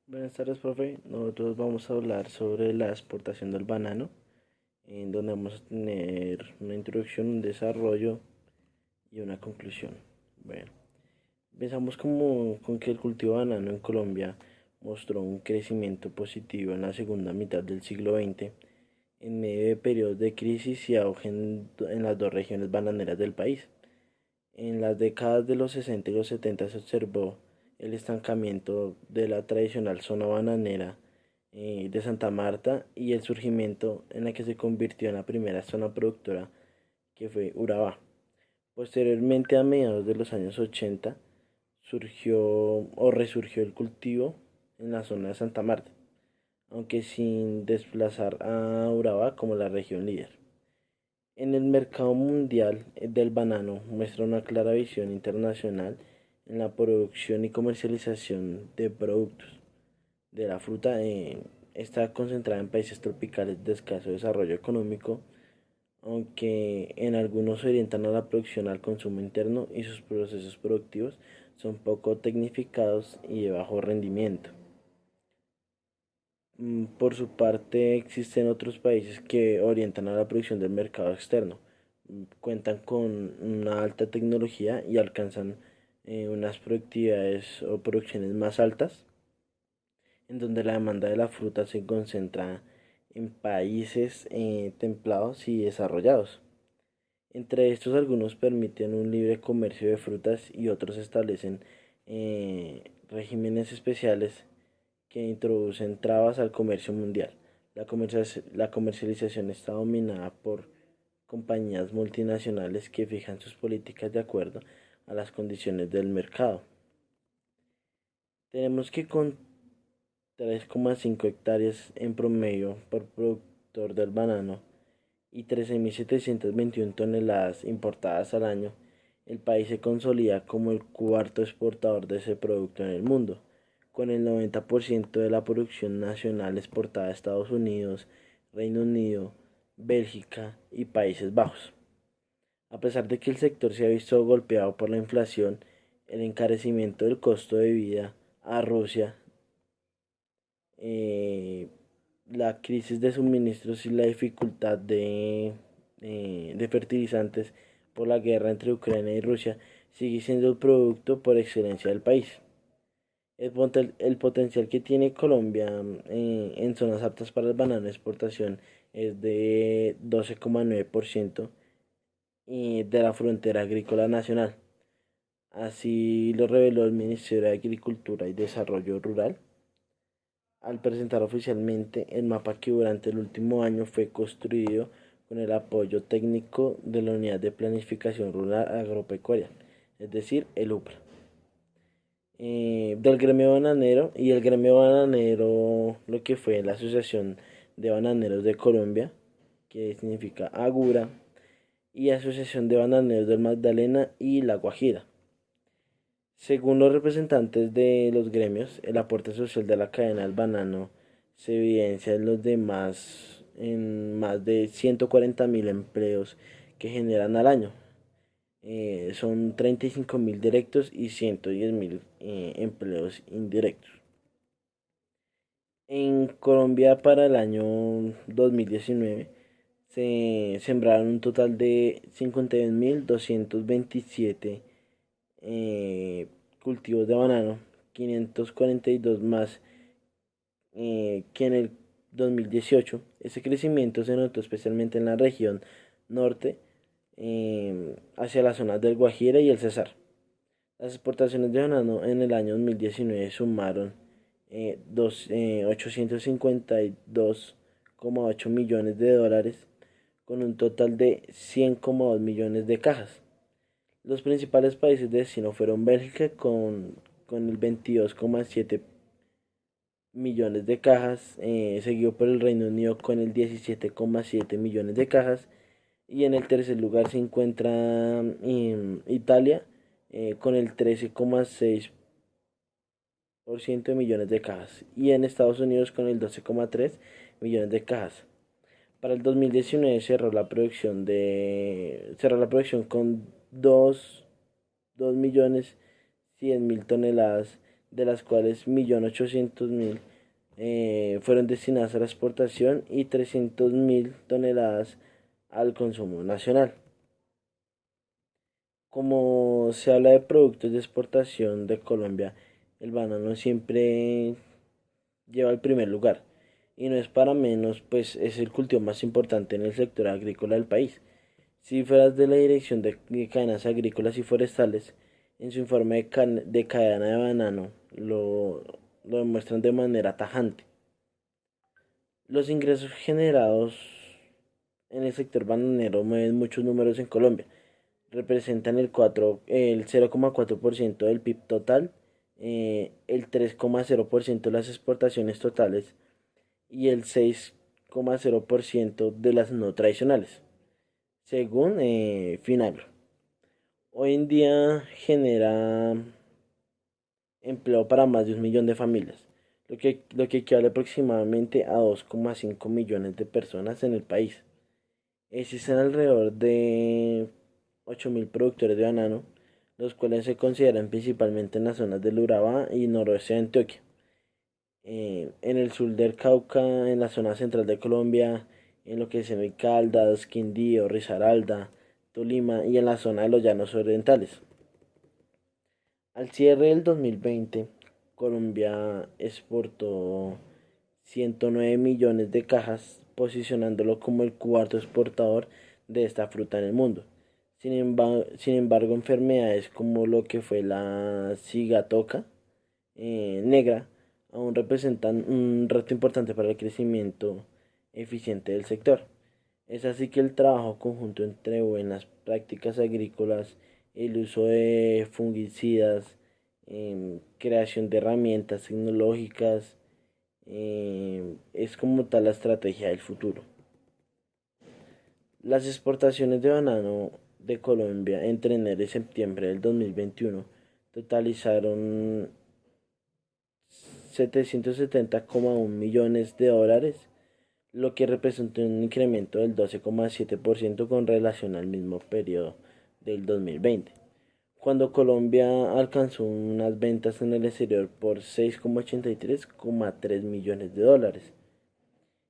Buenas tardes, profe. Nosotros vamos a hablar sobre la exportación del banano, en donde vamos a tener una introducción, un desarrollo y una conclusión. Bueno, pensamos como con que el cultivo de banano en Colombia mostró un crecimiento positivo en la segunda mitad del siglo XX, en medio de periodos de crisis y auge en las dos regiones bananeras del país. En las décadas de los 60 y los 70 se observó el estancamiento de la tradicional zona bananera de Santa Marta y el surgimiento en la que se convirtió en la primera zona productora, que fue Urabá. Posteriormente, a mediados de los años 80, surgió o resurgió el cultivo en la zona de Santa Marta, aunque sin desplazar a Urabá como la región líder. En el mercado mundial del banano muestra una clara visión internacional en la producción y comercialización de productos de la fruta. Está concentrada en países tropicales de escaso desarrollo económico, aunque en algunos se orientan a la producción al consumo interno y sus procesos productivos son poco tecnificados y de bajo rendimiento. Por su parte, existen otros países que orientan a la producción del mercado externo. Cuentan con una alta tecnología y alcanzan unas productividades o producciones más altas, en donde la demanda de la fruta se concentra en países templados y desarrollados. Entre estos, algunos permiten un libre comercio de frutas y otros establecen regímenes especiales que introducen trabas al comercio mundial. La comercialización está dominada por compañías multinacionales que fijan sus políticas de acuerdo a las condiciones del mercado. Tenemos que con 3,5 hectáreas en promedio por productor del banano y 13.721 toneladas importadas al año, el país se consolida como el cuarto exportador de ese producto en el mundo, con el 90% de la producción nacional exportada a Estados Unidos, Reino Unido, Bélgica y Países Bajos. A pesar de que el sector se ha visto golpeado por la inflación, el encarecimiento del costo de vida a Rusia, eh, la crisis de suministros y la dificultad de fertilizantes por la guerra entre Ucrania y Rusia sigue siendo el producto por excelencia del país. El potencial que tiene Colombia en zonas aptas para el banano de exportación es de 12,9% de la frontera agrícola nacional. Así lo reveló el Ministerio de Agricultura y Desarrollo Rural al presentar oficialmente el mapa que durante el último año fue construido con el apoyo técnico de la Unidad de Planificación Rural Agropecuaria, es decir, el UPRA, del gremio bananero. Y el gremio bananero, lo que fue la Asociación de Bananeros de Colombia, que significa Agura, y Asociación de Bananeros del Magdalena y La Guajira. Según los representantes de los gremios, el aporte social de la cadena del banano se evidencia en más de 140.000 empleos que generan al año. Son 35.000 directos y 110.000 empleos indirectos. En Colombia, para el año 2019 se sembraron un total de 51.227 cultivos de banano, 542 más que en el 2018. Ese crecimiento se notó especialmente en la región norte, hacia las zonas del Guajira y el Cesar. Las exportaciones de banano en el año 2019 sumaron 852,8 millones de dólares, con un total de 100,2 millones de cajas. Los principales países de destino fueron Bélgica con el 22,7 millones de cajas, seguido por el Reino Unido con el 17,7 millones de cajas, y en el tercer lugar se encuentra Italia con el 13,6% de millones de cajas, y en Estados Unidos con el 12,3 millones de cajas. Para el 2019 cerró la producción con 2 millones 100.000 toneladas de las cuales 1.800.000 fueron destinadas a la exportación y 300.000 toneladas al consumo nacional. Como se habla de productos de exportación de Colombia, el banano siempre lleva el primer lugar. Y no es para menos, pues es el cultivo más importante en el sector agrícola del país. Cifras de la Dirección de Cadenas Agrícolas y Forestales, en su informe de cadena de banano, lo demuestran de manera tajante. Los ingresos generados en el sector bananero mueven muchos números en Colombia. Representan el 0,4% del PIB total, el 3,0% de las exportaciones totales y el 6,0% de las no tradicionales, según Finagro. Hoy en día genera empleo para más de 1 millón de familias, lo que equivale aproximadamente a 2,5 millones de personas en el país. Existen alrededor de 8.000 productores de banano, los cuales se consideran principalmente en las zonas del Urabá y noroeste de Antioquia, en el sur del Cauca, en la zona central de Colombia, en lo que es en el Caldas, Quindío, Risaralda, Tolima y en la zona de los llanos orientales. Al cierre del 2020, Colombia exportó 109 millones de cajas, posicionándolo como el cuarto exportador de esta fruta en el mundo. Sin embargo, enfermedades como lo que fue la cigatoca negra aún representan un reto importante para el crecimiento eficiente del sector. Es así que el trabajo conjunto entre buenas prácticas agrícolas, el uso de fungicidas, creación de herramientas tecnológicas, es como tal la estrategia del futuro. Las exportaciones de banano de Colombia entre enero y septiembre del 2021 totalizaron 770,1 millones de dólares, lo que representó un incremento del 12,7% con relación al mismo periodo del 2020, cuando Colombia alcanzó unas ventas en el exterior por 6,83,3 millones de dólares.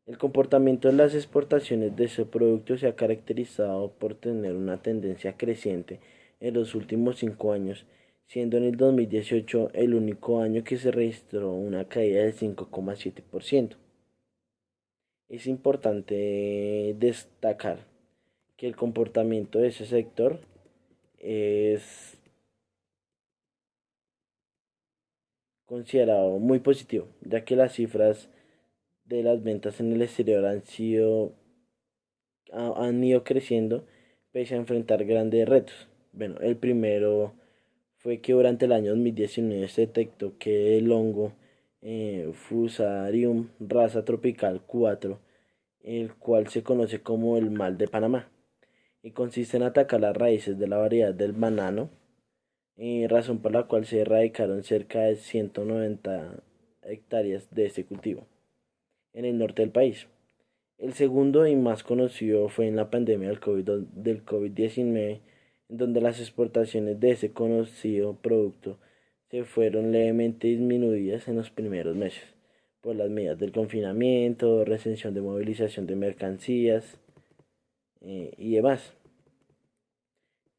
El comportamiento de las exportaciones de ese producto se ha caracterizado por tener una tendencia creciente en los últimos 5 años, siendo en el 2018 el único año que se registró una caída del 5,7%. Es importante destacar que el comportamiento de ese sector es considerado muy positivo, ya que las cifras de las ventas en el exterior han ido creciendo pese a enfrentar grandes retos. Bueno, el primero fue que durante el año 2019 se detectó que el hongo Fusarium raza tropical 4, el cual se conoce como el mal de Panamá, y consiste en atacar las raíces de la variedad del banano, razón por la cual se erradicaron cerca de 190 hectáreas de este cultivo en el norte del país. El segundo y más conocido fue en la pandemia del COVID-19, en donde las exportaciones de ese conocido producto se fueron levemente disminuidas en los primeros meses por las medidas del confinamiento, restricción de movilización de mercancías y demás.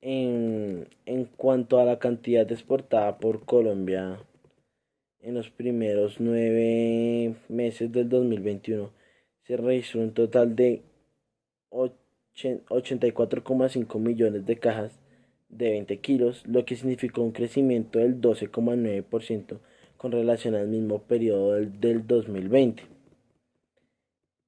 En cuanto a la cantidad exportada por Colombia en los primeros 9 meses del 2021, se registró un total de 84,5 millones de cajas de 20 kilos, lo que significó un crecimiento del 12,9% con relación al mismo periodo del 2020.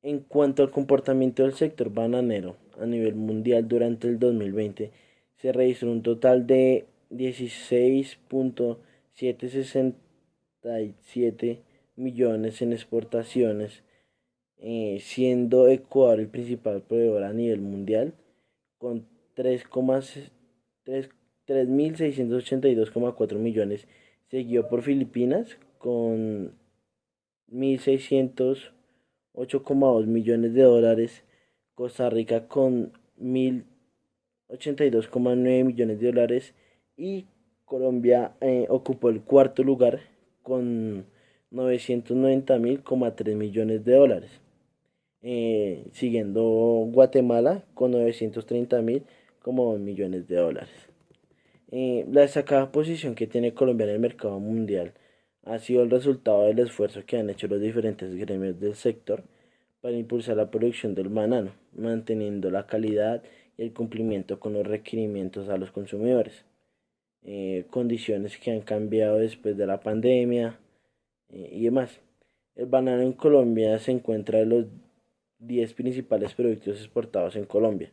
En cuanto al comportamiento del sector bananero a nivel mundial durante el 2020, se registró un total de 16,767 millones en exportaciones, siendo Ecuador el principal proveedor a nivel mundial con 3.682,4 millones, seguido por Filipinas con 1.608,2 millones de dólares, Costa Rica con 1.082,9 millones de dólares y Colombia ocupó el cuarto lugar con 990.3 millones de dólares. Siguiendo Guatemala con 930.2 millones de dólares. La destacada posición que tiene Colombia en el mercado mundial ha sido el resultado del esfuerzo que han hecho los diferentes gremios del sector para impulsar la producción del banano, manteniendo la calidad y el cumplimiento con los requerimientos a los consumidores. Condiciones que han cambiado después de la pandemia y demás. El banano en Colombia se encuentra en los 10 principales productos exportados en Colombia.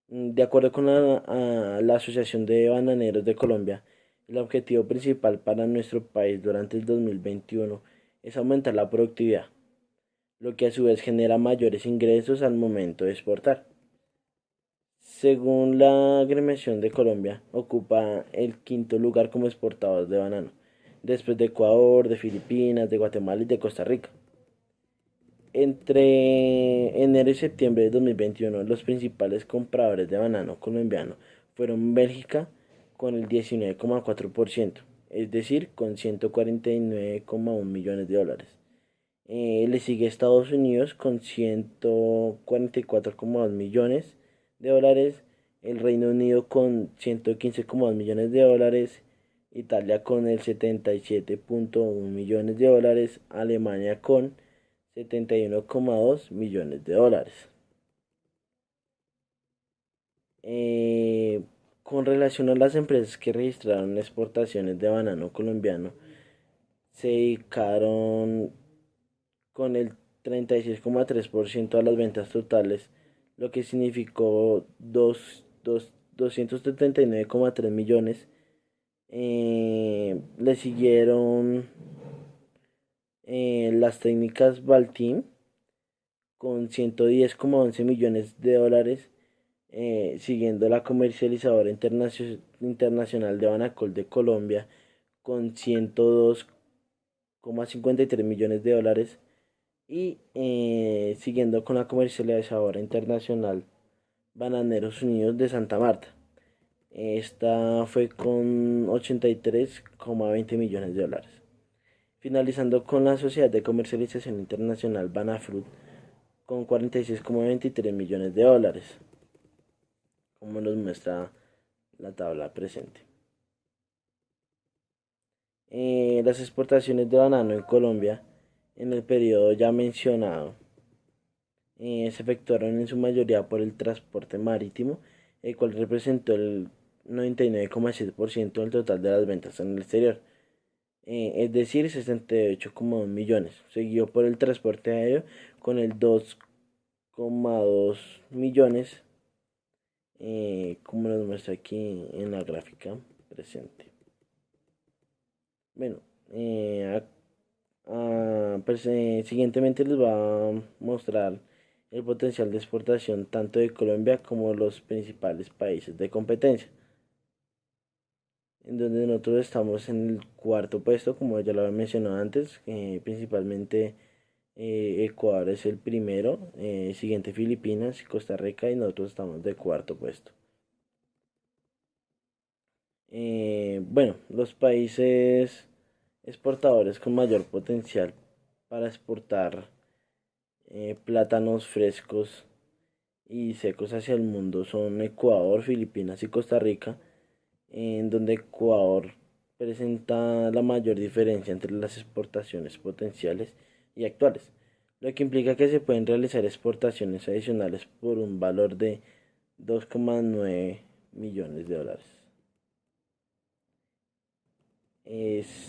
De acuerdo con la Asociación de Bananeros de Colombia, el objetivo principal para nuestro país durante el 2021 es aumentar la productividad, lo que a su vez genera mayores ingresos al momento de exportar. Según la Agremiación de Colombia, ocupa el quinto lugar como exportador de banano, después de Ecuador, de Filipinas, de Guatemala y de Costa Rica. Entre enero y septiembre de 2021, los principales compradores de banano colombiano fueron Bélgica con el 19,4%, es decir, con 149,1 millones de dólares. Le sigue Estados Unidos con 144,2 millones de dólares, el Reino Unido con 115,2 millones de dólares, Italia con el 77,1 millones de dólares, Alemania con 71,2 millones de dólares. Eh, con relación a las empresas que registraron exportaciones de banano colombiano, se dedicaron con el 36,3% a las ventas totales, lo que significó 279,3 millones. Le siguieron las técnicas Baltim con 110,11 millones de dólares, siguiendo la comercializadora internacional de Banacol de Colombia con 102,53 millones de dólares y siguiendo con la comercializadora internacional Bananeros Unidos de Santa Marta. Esta fue con 83,20 millones de dólares. Finalizando con la Sociedad de Comercialización Internacional Banafruit con 46,23 millones de dólares, como nos muestra la tabla presente. Las exportaciones de banano en Colombia en el periodo ya mencionado se efectuaron en su mayoría por el transporte marítimo, el cual representó el 99,7% del total de las ventas en el exterior, es decir, 68,2 millones, seguido por el transporte aéreo con el 2,2 millones, como nos muestra aquí en la gráfica presente. Bueno, pues, siguientemente les va a mostrar el potencial de exportación tanto de Colombia como los principales países de competencia, en donde nosotros estamos en el cuarto puesto, como ya lo había mencionado antes, principalmente Ecuador es el primero, siguiente Filipinas y Costa Rica, y nosotros estamos de cuarto puesto. Bueno, los países exportadores con mayor potencial para exportar plátanos frescos y secos hacia el mundo son Ecuador, Filipinas y Costa Rica, en donde Ecuador presenta la mayor diferencia entre las exportaciones potenciales y actuales, lo que implica que se pueden realizar exportaciones adicionales por un valor de 2,9 millones de dólares.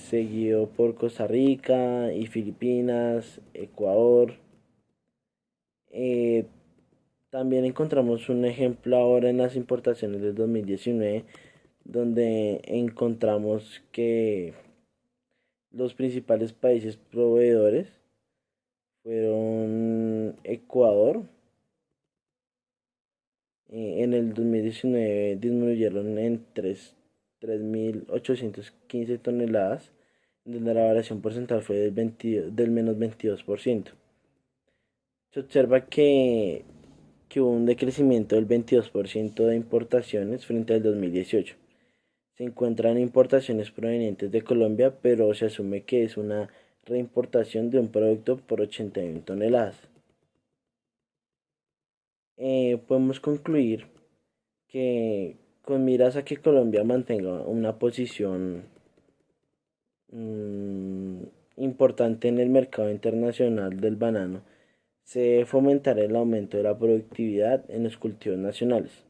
Seguido por Costa Rica y Filipinas, Ecuador. Eh, También encontramos un ejemplo ahora en las importaciones del 2019, donde encontramos que los principales países proveedores fueron Ecuador. En el 2019 disminuyeron en 3.815 toneladas, donde la variación porcentual fue del menos 22%. Se observa que hubo un decrecimiento del 22% de importaciones frente al 2018, Se encuentran importaciones provenientes de Colombia, pero se asume que es una reimportación de un producto por 81 toneladas. Podemos concluir que con miras a que Colombia mantenga una posición mm, importante en el mercado internacional del banano, se fomentará el aumento de la productividad en los cultivos nacionales.